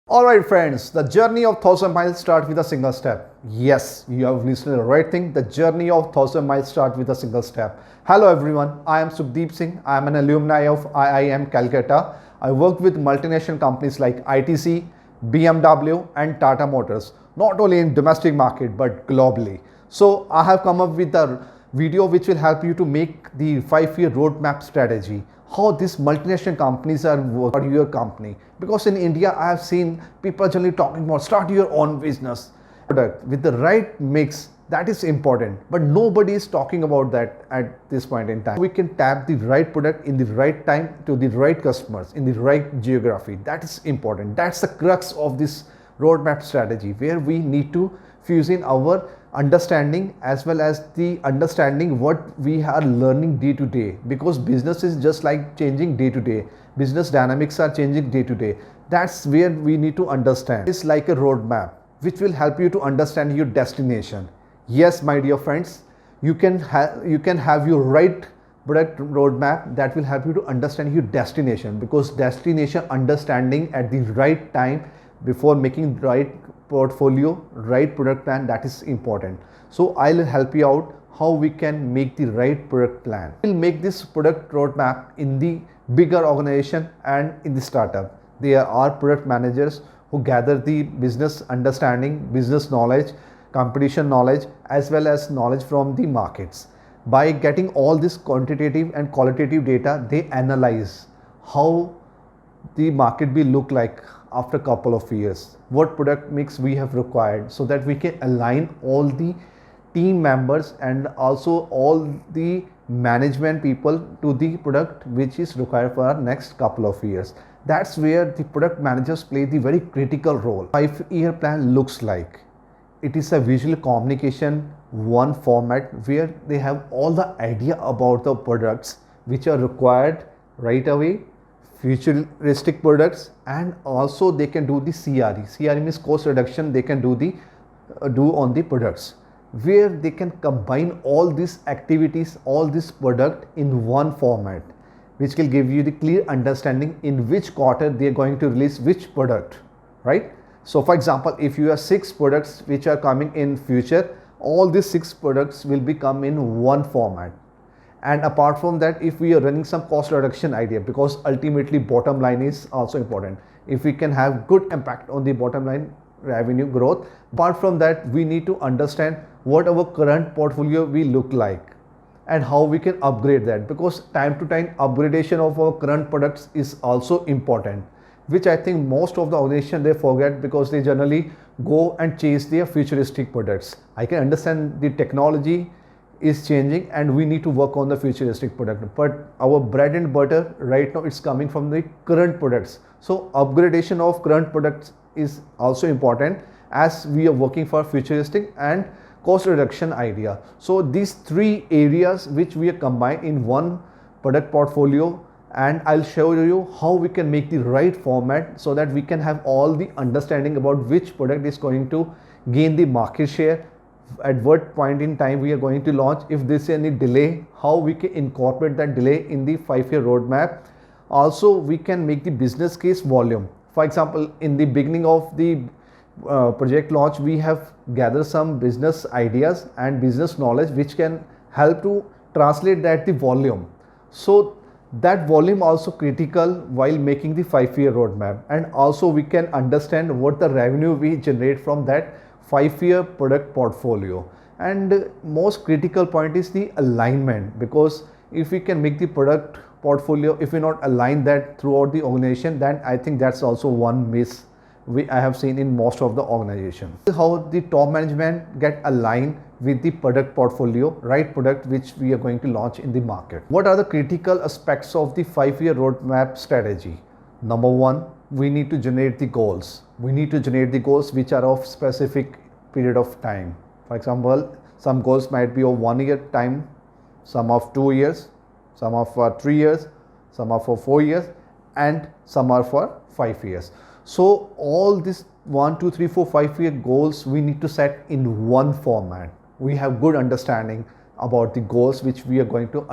Alright friends, the journey of 1000 miles starts with a single step. Yes, you have listened to the right thing. The journey of 1000 miles starts with a single step. Hello everyone, I am Sukhdeep Singh. I am an alumni of IIM Calcutta. I worked with multinational companies like ITC, BMW and Tata Motors, not only in domestic market but globally. So I have come up with a video which will help you to make the 5-year roadmap strategy. How these multinational companies are working for your company, because in India I have seen people generally talking about start your own business product with the right mix. That is important, but nobody is talking about that at this point in time. We can tap the right product in the right time to the right customers in the right geography. That is important. That's the crux of this roadmap strategy, where we need to fuse in our understanding as well as the understanding what we are learning day to day, because business is just like changing day to day. Business dynamics are changing day to day. That's where we need to understand. It's like a roadmap which will help you to understand your destination. Yes, my dear friends, you can have your right product roadmap that will help you to understand your destination, because destination understanding at the right time before making right portfolio, right product plan, that is important. So I'll help you out how we can make the right product plan. We'll make this product roadmap in the bigger organization and in the startup. There are product managers who gather the business understanding, business knowledge, competition knowledge, as well as knowledge from the markets. By getting all this quantitative and qualitative data, they analyze how the market will look like after a couple of years, what product mix we have required, so that we can align all the team members and also all the management people to the product which is required for our next couple of years. That's where the product managers play the very critical role. 5-year plan looks like it is a visual communication, one format where they have all the idea about the products which are required right away, futuristic products, and also they can do the CRE. CRE means cost reduction. They can do on the products, where they can combine all these activities, all this product in one format, which will give you the clear understanding in which quarter they are going to release which product, right? So for example, if you have 6 products which are coming in future, all these 6 products will become in one format. And apart from that, if we are running some cost reduction idea, because ultimately bottom line is also important, if we can have good impact on the bottom line revenue growth. Apart from that, we need to understand what our current portfolio will look like and how we can upgrade that, because time to time upgradation of our current products is also important, which I think most of the organization they forget, because they generally go and chase their futuristic products. I can understand the technology is changing and we need to work on the futuristic product, but our bread and butter right now it's coming from the current products. So upgradation of current products is also important as we are working for futuristic and cost reduction idea. So these 3 areas which we are combined in one product portfolio, and I'll show you how we can make the right format so that we can have all the understanding about which product is going to gain the market share, at what point in time we are going to launch, if there is any delay, how we can incorporate that delay in the 5-year roadmap. Also we can make the business case volume. For example, in the beginning of the project launch, we have gathered some business ideas and business knowledge which can help to translate that the volume. So that volume also critical while making the 5-year roadmap, and also we can understand what the revenue we generate from that 5-year product portfolio. And most critical point is the alignment, because if we can make the product portfolio, if we not align that throughout the organization, then I think that's also one miss I have seen in most of the organization. How the top management get aligned with the product portfolio, right product which we are going to launch in the market. What are the critical aspects of the 5-year roadmap strategy? Number 1, we need to generate the goals. We need to generate the goals which are of specific period of time. For example, some goals might be of 1 year time, some of 2 years, some of 3 years, some are for 4 years, and some are for 5 years. So all these 1, 2, 3, 4, 5-year goals we need to set in one format. We have good understanding about the goals which we are going to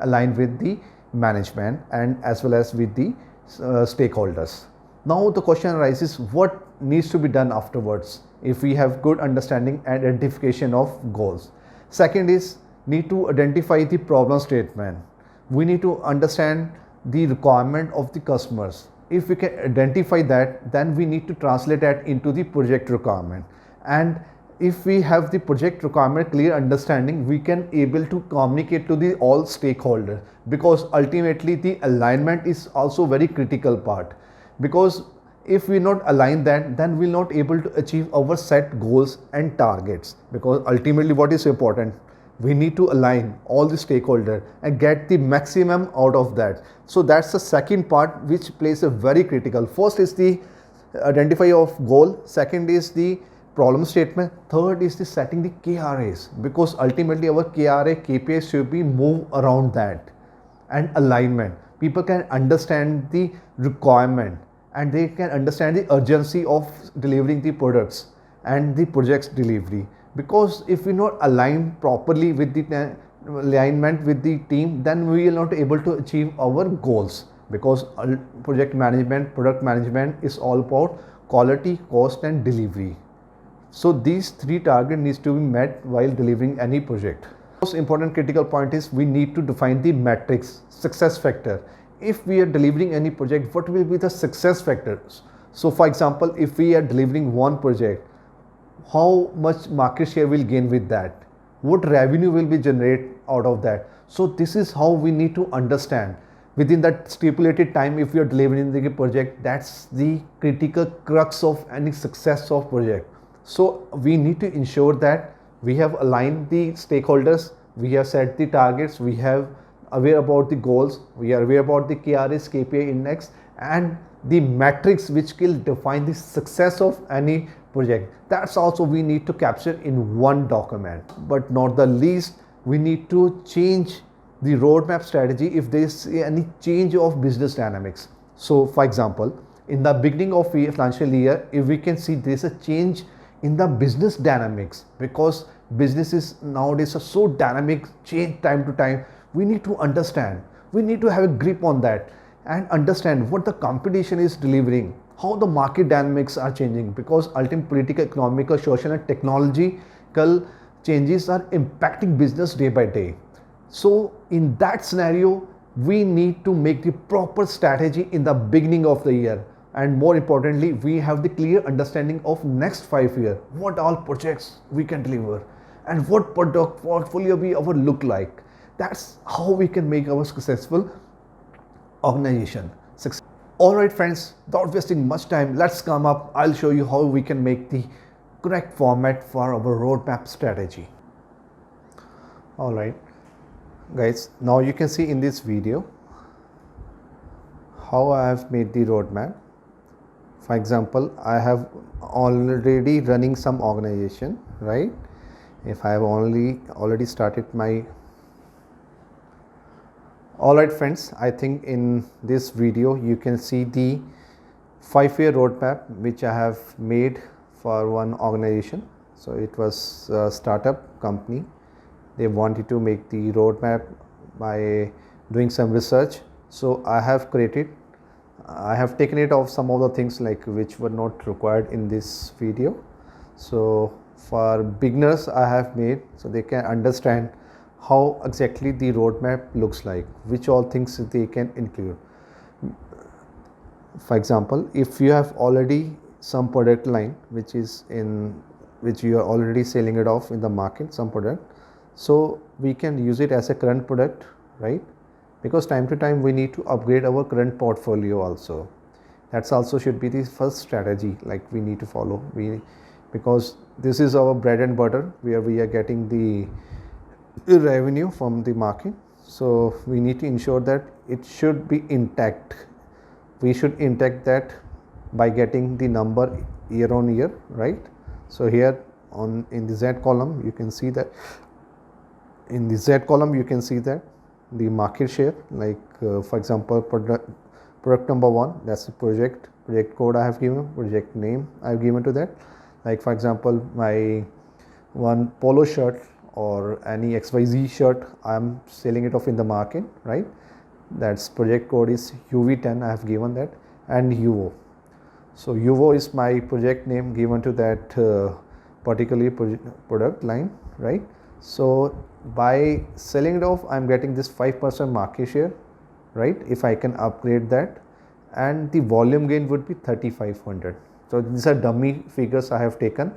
align with the management and as well as with the stakeholders. Now the question arises, what needs to be done afterwards if we have good understanding and identification of goals? Second is, need to identify the problem statement. We need to understand the requirement of the customers. If we can identify that, then we need to translate that into the project requirement. And if we have the project requirement clear understanding, we can able to communicate to the all stakeholders, because ultimately the alignment is also very critical part. Because if we not align that, then we'll not able to achieve our set goals and targets. Because ultimately what is important, we need to align all the stakeholders and get the maximum out of that. So that's the second part which plays a very critical. First is the identify of goal, second is the problem statement, third is the setting the KRAs, because ultimately our KRA KPIs should be move around that. And alignment, people can understand the requirement and they can understand the urgency of delivering the products and the project's delivery. Because if we not align properly with the alignment with the team, then we will not able to achieve our goals. Because project management, product management is all about quality, cost and delivery. So these three targets needs to be met while delivering any project. Most important critical point is we need to define the metrics, success factor. If we are delivering any project, what will be the success factors? So for example, if we are delivering one project, how much market share will gain with that? What revenue will be generated out of that? So this is how we need to understand within that stipulated time. If we are delivering the project, that's the critical crux of any success of project. So we need to ensure that we have aligned the stakeholders, we have set the targets, we have aware about the goals, we are aware about the KRS KPI index and the metrics which will define the success of any project. That's also we need to capture in one document. But not the least, we need to change the roadmap strategy if there is any change of business dynamics. So for example, in the beginning of financial year, if we can see there is a change in the business dynamics, because businesses nowadays are so dynamic, change time to time, we need to understand, we need to have a grip on that and understand what the competition is delivering, how the market dynamics are changing, because ultimate political, economical, social and technological changes are impacting business day by day. So in that scenario, we need to make the proper strategy in the beginning of the year. And more importantly, we have the clear understanding of next 5 years, what all projects we can deliver and what product portfolio we our look like. That's how we can make our successful organization. Alright friends, without wasting much time, let's come up. I'll show you how we can make the correct format for our roadmap strategy. Alright guys, now you can see in this video how I have made the roadmap. For example, I have already running some organization, right? If I have already started my. Alright friends, I think in this video you can see the 5-year roadmap which I have made for one organization. So it was a startup company. They wanted to make the roadmap by doing some research. So I have taken it off some of the things like which were not required in this video. So for beginners I have made so they can understand how exactly the roadmap looks like, which all things they can include. For example, if you have already some product line which you are already selling it off in the market, some product, so we can use it as a current product, right? Because time to time we need to upgrade our current portfolio also. That's also should be the first strategy like we need to follow. Because this is our bread and butter where we are getting the revenue from the market. So we need to ensure that it should be intact. We should intact that by getting the number year on year, right? So here in the Z column you can see that the market share, like for example product number 1, that's the project code I have given, project name I have given to that. Like for example my one polo shirt or any XYZ shirt, I am selling it off in the market, right? That's project code is UV10, I have given that, and UO. So UVO is my project name given to that particular product line, right? So by selling it off, I'm getting this 5% market share, right? If I can upgrade that, and the volume gain would be 3500. So these are dummy figures I have taken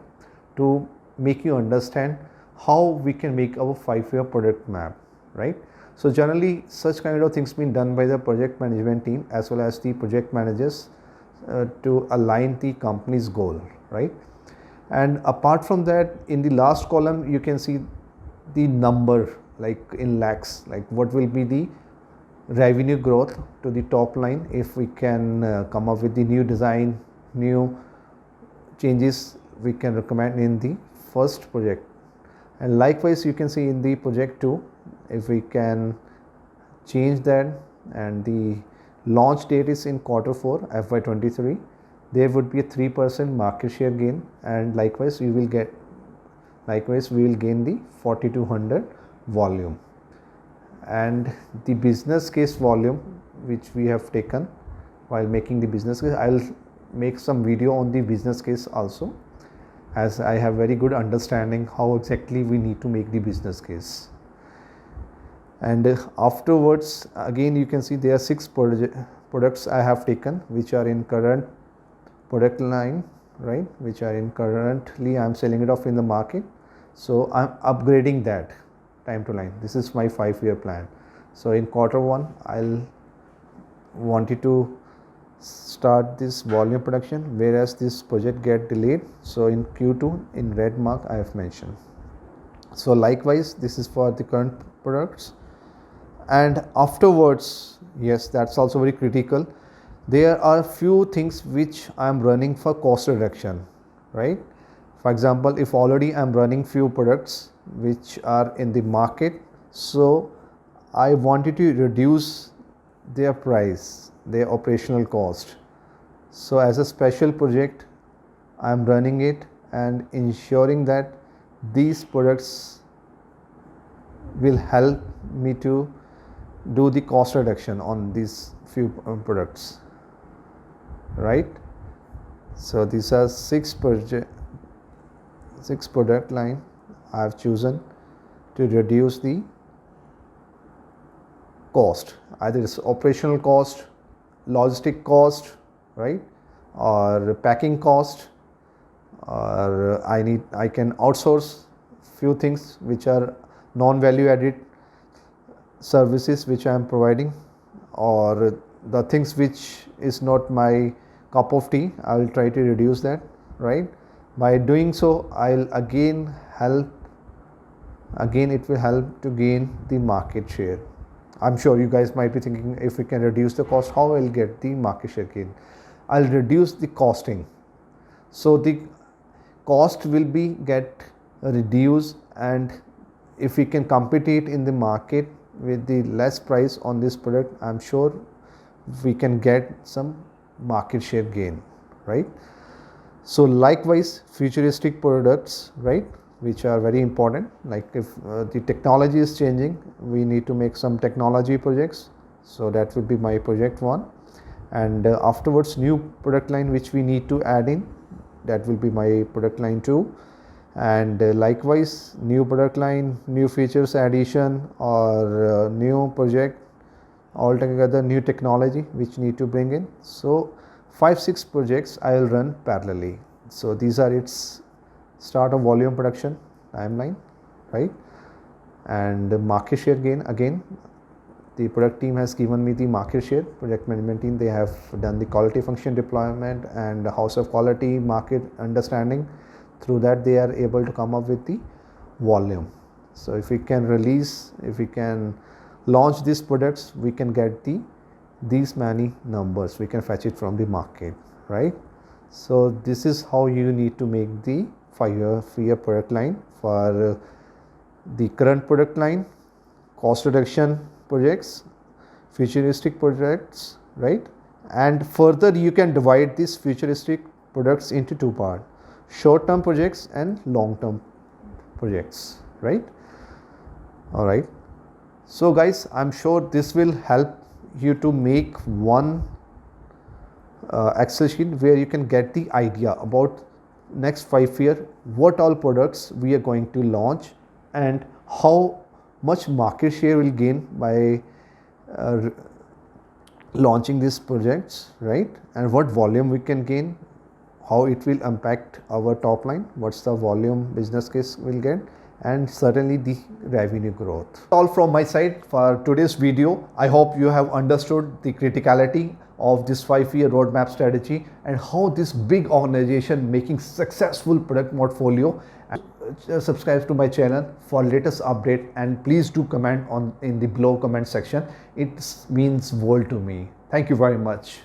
to make you understand how we can make our 5-year product map, right? So generally such kind of things been done by the project management team as well as the project managers to align the company's goal, right? And apart from that, in the last column you can see the number, like in lakhs, like what will be the revenue growth to the top line if we can come up with the new design, new changes we can recommend in the first project. And likewise you can see in the project 2, if we can change that and the launch date is in Q4 FY23, there would be a 3% market share gain, and likewise we will gain the 4200 volume. And the business case volume which we have taken while making the business case, I'll make some video on the business case also, as I have very good understanding how exactly we need to make the business case. And afterwards again you can see there are 6 products I have taken which are in current product line, right, which are in currently I'm selling it off in the market. So I'm upgrading that time to line. This is my 5-year plan. So in Q1 I'll wanted to start this volume production, whereas this project get delayed. So in Q2 in red mark I have mentioned. So likewise this is for the current products. And afterwards, yes, that's also very critical. There are few things which I am running for cost reduction, right? For example, if already I am running few products which are in the market, so I wanted to reduce their price, their operational cost. So as a special project, I am running it and ensuring that these products will help me to do the cost reduction on these few products, right? So these are 6 product line I have chosen to reduce the cost, either it's operational cost, logistic cost, right, or packing cost, or I can outsource few things which are non-value added services which I am providing, or the things which is not my cup of tea, I will try to reduce that, right? By doing so, I'll again it will help to gain the market share. I'm sure you guys might be thinking, if we can reduce the cost, how I'll get the market share gain? I'll reduce the costing. So the cost will be get reduced, and if we can compete in the market with the less price on this product, I'm sure we can get some market share gain, right? So likewise futuristic products, right, which are very important, like if the technology is changing, we need to make some technology projects. So that will be my project 1, and afterwards new product line which we need to add in, that will be my product line 2. And likewise new product line, new features addition, or new project, altogether new technology which need to bring in. So 5-6 projects I will run parallelly. So these are its start of volume production timeline, right? And the market share gain, again the product team has given me the market share, project management team, they have done the quality function deployment and house of quality market understanding. Through that they are able to come up with the volume. So if we can launch these products, we can get these many numbers, we can fetch it from the market, right? So this is how you need to make the 5-year product line for the current product line, cost reduction projects, futuristic projects, right? And further you can divide these futuristic products into 2 parts, short-term projects and long-term projects, right? All right. So guys, I'm sure this will help you to make one Excel sheet where you can get the idea about next 5 year, what all products we are going to launch and how much market share will gain by launching these projects, right? And what volume we can gain, how it will impact our top line, what's the volume business case will get, and certainly the revenue growth. All from my side for today's video. I hope you have understood the criticality of this 5 year roadmap strategy and how this big organization making successful product portfolio. Subscribe to my channel for latest update, and please do comment in the below comment section. It means world to me. Thank you very much.